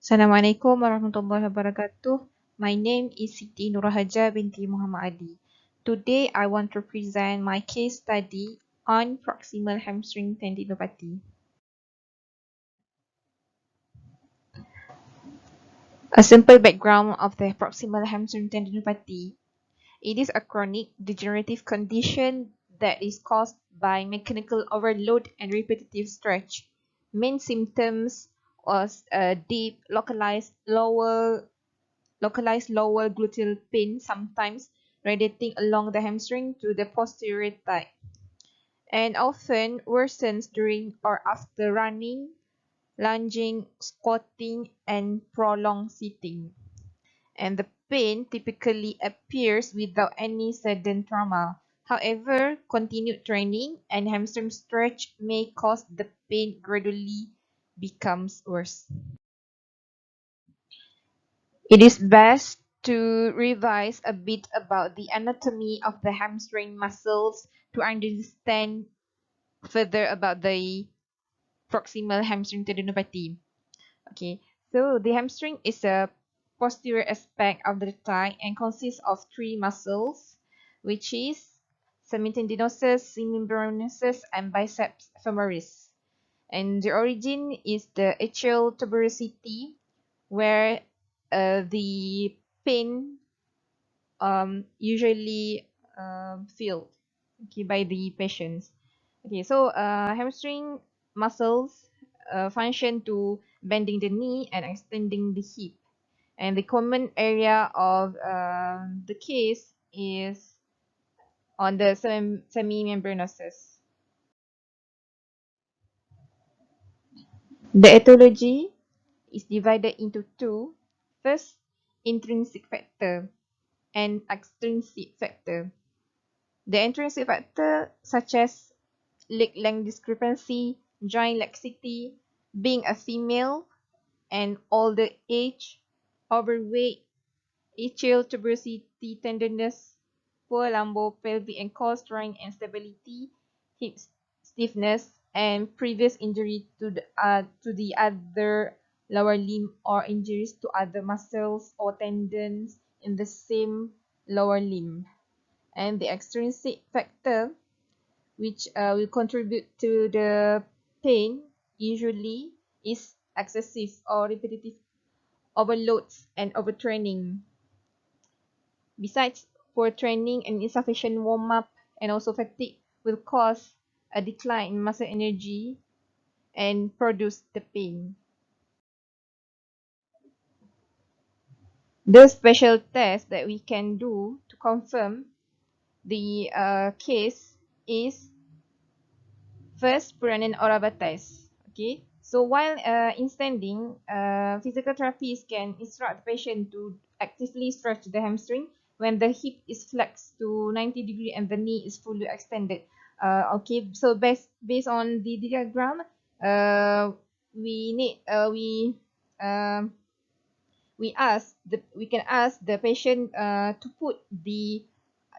Assalamualaikum warahmatullahi wabarakatuh. My name is Siti Nur Hajar binti Muhammad Ali. Today, I want to present my case study on proximal hamstring tendinopathy. A simple background of the proximal hamstring tendinopathy. It is a chronic degenerative condition that is caused by mechanical overload and repetitive stretch. Main symptoms was deep, localized lower gluteal pain, sometimes radiating along the hamstring to the posterior thigh, and often worsens during or after running, lunging, squatting, and prolonged sitting. And the pain typically appears without any sudden trauma. However, continued training and hamstring stretch may cause the pain gradually becomes worse. It is best to revise a bit about the anatomy of the hamstring muscles to understand further about the proximal hamstring tendinopathy. Okay, so the hamstring is a posterior aspect of the thigh and consists of three muscles, which is semitendinosus, semimembranosus, and biceps femoris. And the origin is the atrial tuberosity, where the pain usually felt okay by the patients. Okay, so hamstring muscles function to bending the knee and extending the hip. And the common area of the case is on the semimembranosus. The etiology is divided into two. First, intrinsic factor and extrinsic factor. The intrinsic factor, such as leg length discrepancy, joint laxity, being a female, and older age, overweight, atrial tuberosity, tenderness, poor lumbo-pelvic and core strength and stability, hip stiffness, and previous injury to the other lower limb or injuries to other muscles or tendons in the same lower limb. And the extrinsic factor, which will contribute to the pain, usually is excessive or repetitive overloads and overtraining. Besides, poor training and insufficient warm up and also fatigue will cause a decline in muscle energy and produce the pain. The special test that we can do to confirm the case is first Puranan Oraba test. Okay, so while in standing, physical therapists can instruct the patient to actively stretch the hamstring when the hip is flexed to 90 degree and the knee is fully extended. Okay, so based on the diagram, uh, we need um, we can ask the patient to put the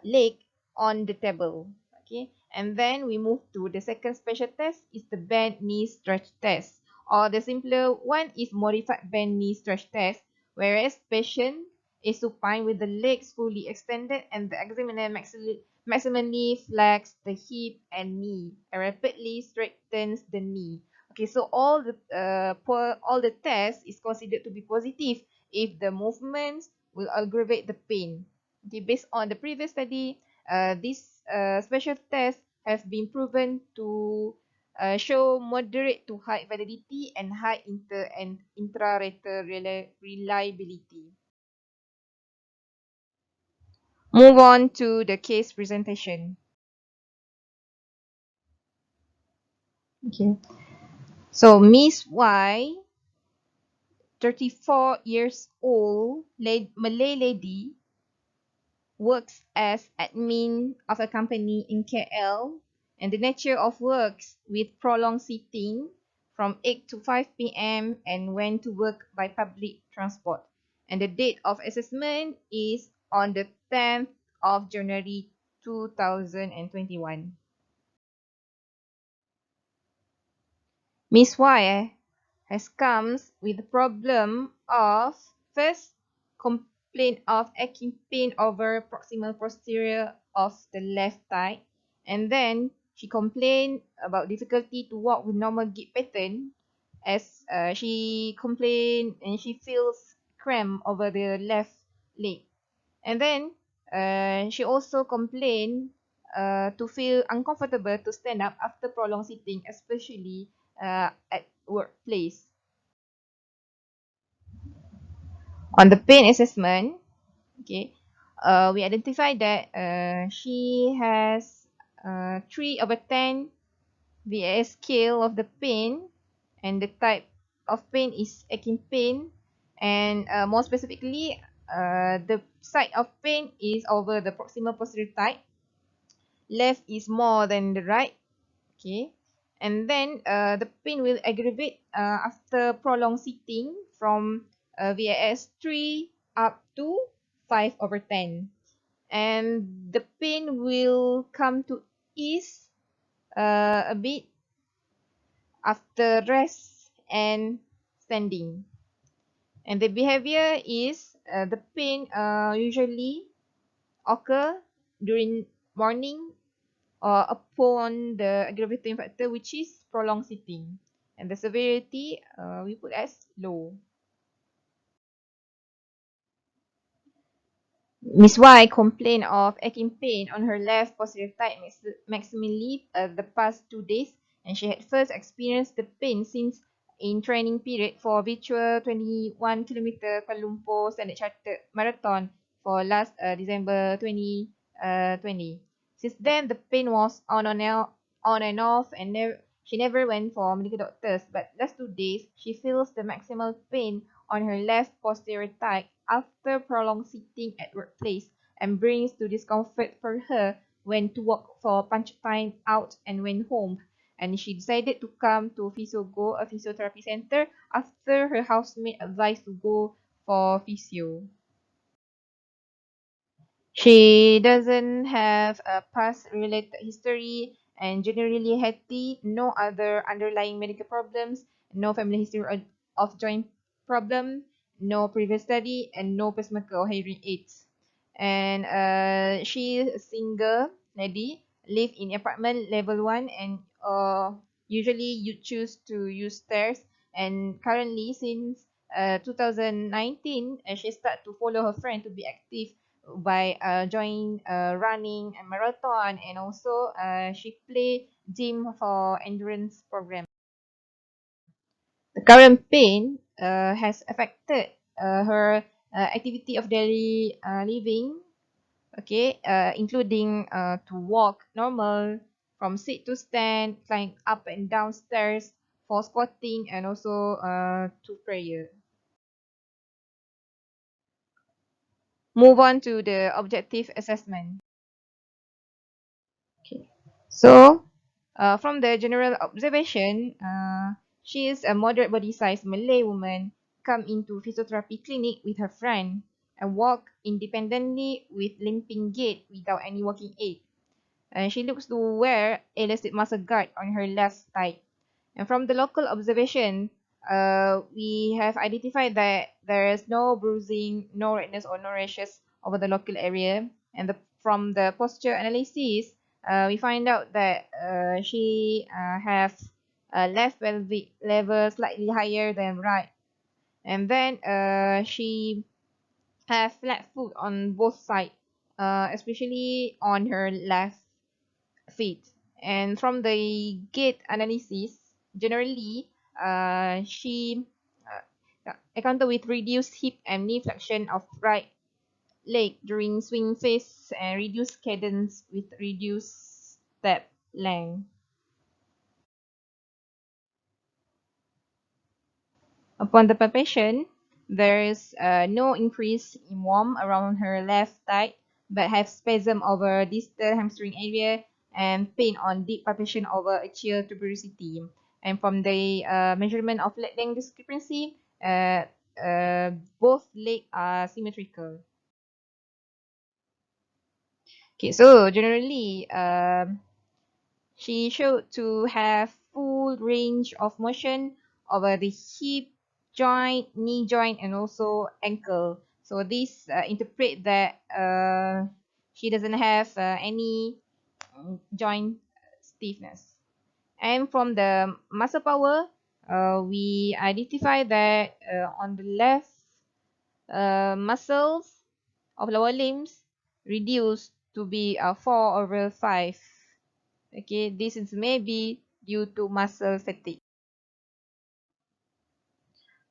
leg on the table. Okay, and then we move to the second special test is the bend knee stretch test, or the simpler one is modified bend knee stretch test, whereas patient is supine with the legs fully extended and the examiner maximally flex the hip and knee and rapidly straightens the knee. Okay, so all the tests is considered to be positive if the movements will aggravate the pain. Okay, based on the previous study, this special test has been proven to show moderate to high validity and high inter and intra-rater reliability. Move on to the case presentation. Okay. So Miss Y, 34 years old, Malay lady, works as admin of a company in KL, and the nature of works with prolonged sitting from 8 to 5 p.m. and went to work by public transport. And the date of assessment is on the 10th of January 2021. Miss Y has comes with the problem of first complaint of aching pain over proximal posterior of the left thigh, and then she complained about difficulty to walk with normal gait pattern, as she complained and she feels cramp over the left leg. And then she also complained to feel uncomfortable to stand up after prolonged sitting, especially at workplace. On the pain assessment, okay, we identified that she has 3/10 VAS scale of the pain, and the type of pain is aching pain, and more specifically, the side of pain is over the proximal posterior type. Left is more than the right. Okay, and then the pain will aggravate after prolonged sitting from VAS 3 up to 5/10, and the pain will come to ease a bit after rest and standing. And the behavior is the pain usually occur during morning or upon the aggravating factor, which is prolonged sitting. And the severity we put as low. Miss Y complained of aching pain on her left posterior thigh maximally the past 2 days, and she had first experienced the pain since in training period for virtual 21 km Kuala Lumpur Standard Chartered Marathon for last December 2020. Since then, the pain was on and off, and she never went for medical doctors. But last 2 days, she feels the maximal pain on her left posterior thigh after prolonged sitting at workplace, and brings to discomfort for her when to walk for punch time out and when home. And she decided to come to PhysioGo, a physiotherapy center, after her housemate advised to go for physio. She doesn't have a past related history and generally healthy, no other underlying medical problems, no family history of joint problem, no previous study, and no pacemaker or hearing aids. And she is a single lady, live in apartment level 1, and usually you choose to use stairs. And currently, since 2019, she start to follow her friend to be active by join running and marathon, and also she play gym for endurance program. The current pain has affected her activity of daily living, okay, including to walk normal, from sit to stand, climb up and down stairs, for squatting, and also to prayer. Move on to the objective assessment. Okay. So, from the general observation, she is a moderate body size Malay woman, come into physiotherapy clinic with her friend and walk independently with limping gait without any walking aid. And she looks to wear elastic muscle guard on her left thigh. And from the local observation, we have identified that there is no bruising, no redness, or no rashes over the local area. And from the posture analysis, we find out that she have left pelvic level slightly higher than right. And then she have flat foot on both sides, especially on her left feet. And from the gait analysis, generally, she encountered with reduced hip and knee flexion of right leg during swing phase, and reduced cadence with reduced step length. Upon the palpation, there is no increase in warmth around her left thigh, but have spasm over distal hamstring area and pain on deep palpation over axial tuberosity. And from the measurement of leg length discrepancy, both legs are symmetrical. Okay, so generally, she showed to have full range of motion over the hip joint, knee joint, and also ankle. So this interpret that she doesn't have any joint stiffness. And from the muscle power, we identify that on the left muscles of lower limbs reduced to be 4/5. Okay, this is maybe due to muscle fatigue.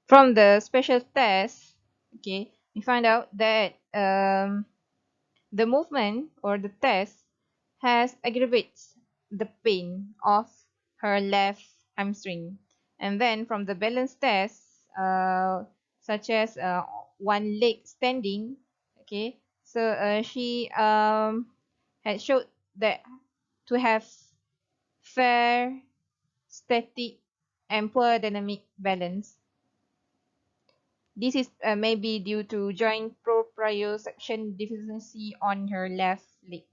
From the special test, okay, we find out that the movement or the test has aggravates the pain of her left hamstring. And then from the balance test, such as one leg standing, okay, so she had showed that to have fair, static, and poor dynamic balance. This is maybe due to joint proprioception deficiency on her left leg.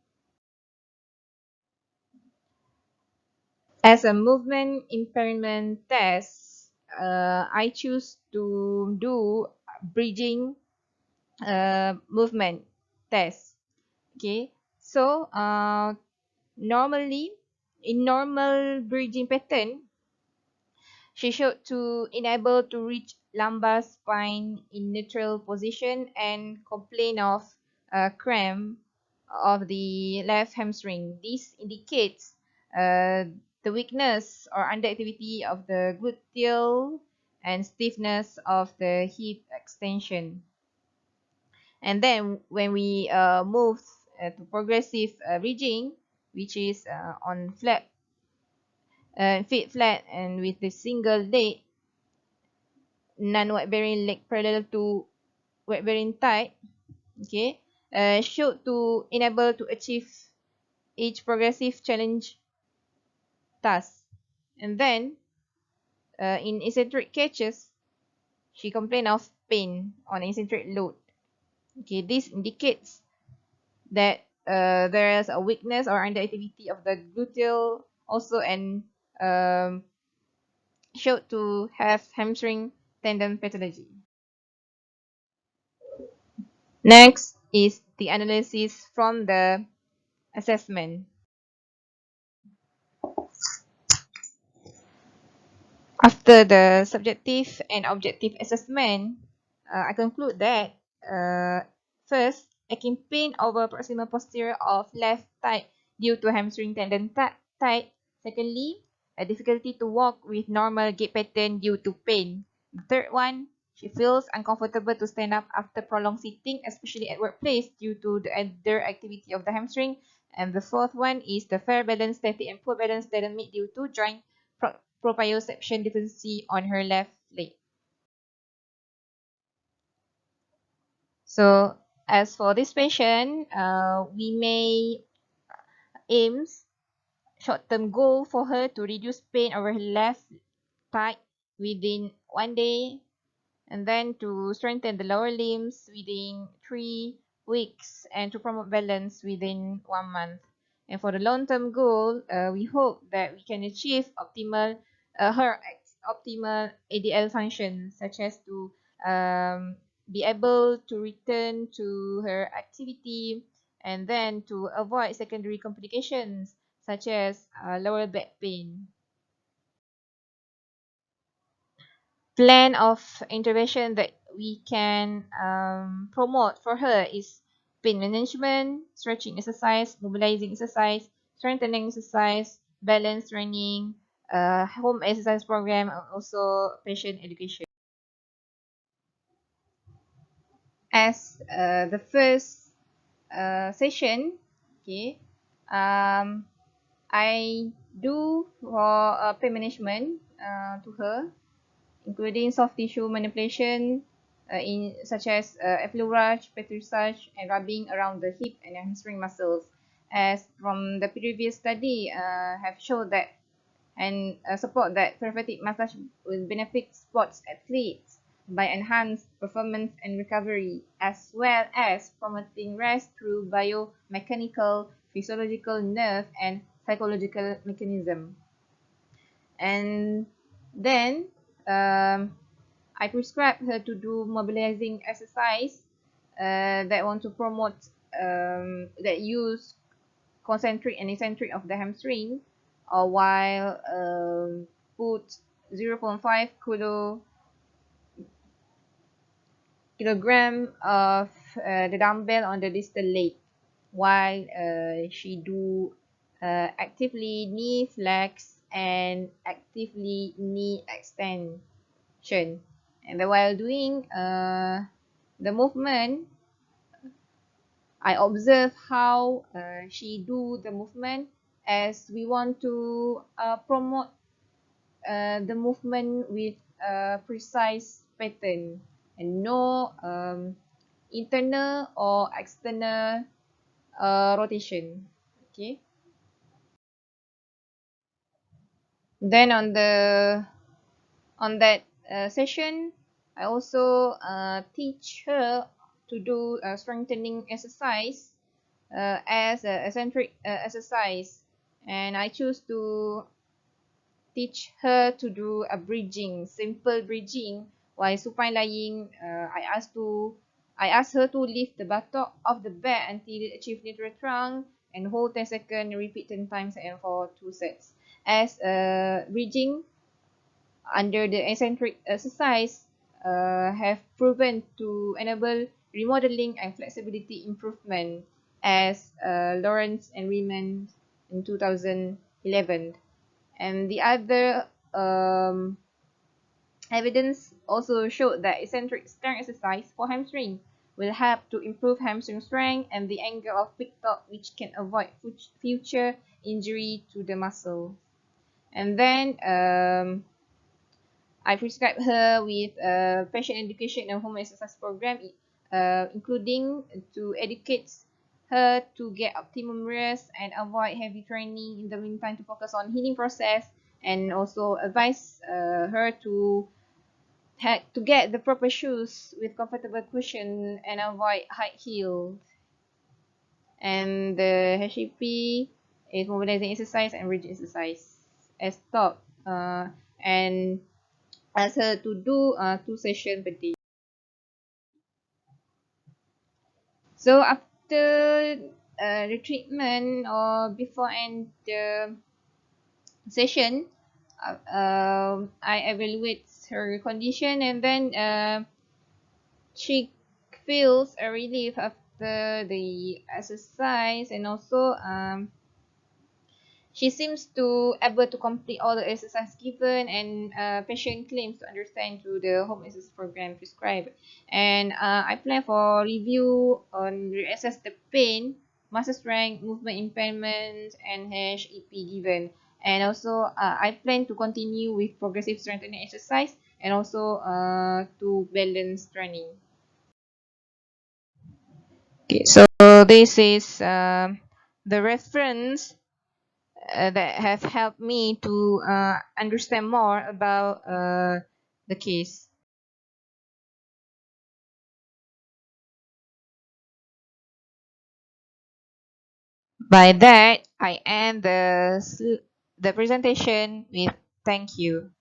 As a movement impairment test, I choose to do bridging movement test. Okay, so normally in normal bridging pattern, she showed to enable to reach lumbar spine in neutral position and complain of cramp of the left hamstring. This indicates the weakness or underactivity of the gluteal and stiffness of the hip extension. And then when we move to progressive bridging, which is on flat, feet flat and with the single leg, non-weight bearing leg parallel to weight bearing thigh, okay, should to enable to achieve each progressive challenge task. And then in eccentric catches, she complained of pain on eccentric load. Okay, this indicates that there is a weakness or underactivity of the gluteal also, and um, showed to have hamstring tendon pathology. Next is the analysis from the assessment. After the subjective and objective assessment, I conclude that first, aching pain over proximal posterior of left thigh due to hamstring tendon tight. Secondly, a difficulty to walk with normal gait pattern due to pain. The third one, she feels uncomfortable to stand up after prolonged sitting, especially at workplace due to the other activity of the hamstring. And the fourth one is the fair balance static and poor balance dynamic due to joint proprioception deficiency on her left leg. So as for this patient, we may aim short-term goal for her to reduce pain over her left thigh within 1 day, and then to strengthen the lower limbs within 3 weeks, and to promote balance within 1 month. And for the long-term goal, we hope that we can achieve her optimal ADL function, such as to be able to return to her activity, and then to avoid secondary complications such as lower back pain. Plan of intervention that we can promote for her is pain management, stretching exercise, mobilizing exercise, strengthening exercise, balance training, home exercise program, and also patient education. As the first session, okay, I do for pain management to her, including soft tissue manipulation in such as effleurage, petrissage, and rubbing around the hip and hamstring muscles. As from the previous study have shown that and support that therapeutic massage will benefit sports athletes by enhanced performance and recovery, as well as promoting rest through biomechanical, physiological, nerve, and psychological mechanism. And then I prescribed her to do mobilizing exercise that want to promote that use concentric and eccentric of the hamstring, while put 0.5 kilogram of the dumbbell on the distal leg, while she do actively knee flex and actively knee extension. And while doing the movement, I observe how she do the movement, as we want to promote the movement with a precise pattern and no internal or external rotation. Okay. Then on that session, I also teach her to do a strengthening exercise as a eccentric exercise, and I choose to teach her to do a bridging, simple bridging. While supine lying, I asked her to lift the buttock of the bed until it achieve neutral trunk and hold 10 seconds, repeat 10 times and for 2 sets. As bridging under the eccentric exercise have proven to enable remodeling and flexibility improvement, as Lawrence and Riemann in 2011. And the other evidence also showed that eccentric strength exercise for hamstring will help to improve hamstring strength and the angle of pick top, which can avoid future injury to the muscle. And then I prescribed her with a patient education and home exercise program, including to educate her to get optimum rest and avoid heavy training in the meantime to focus on healing process, and also advise her to get the proper shoes with comfortable cushion and avoid high heel. And the HEP is mobilizing exercise and bridge exercise as top, and ask her to do 2 sessions per day. So after the treatment or before and the session, I evaluate her condition, and then she feels a relief after the exercise, and also she seems to able to complete all the exercise given, and patient claims to understand through the home exercise program prescribed. And I plan for review on reassess the pain, muscle strength, movement impairment, and HEP given. And also I plan to continue with progressive strengthening exercise, and also to balance training. Okay, so this is the reference that have helped me to understand more about the case. By that, I end the presentation with thank you.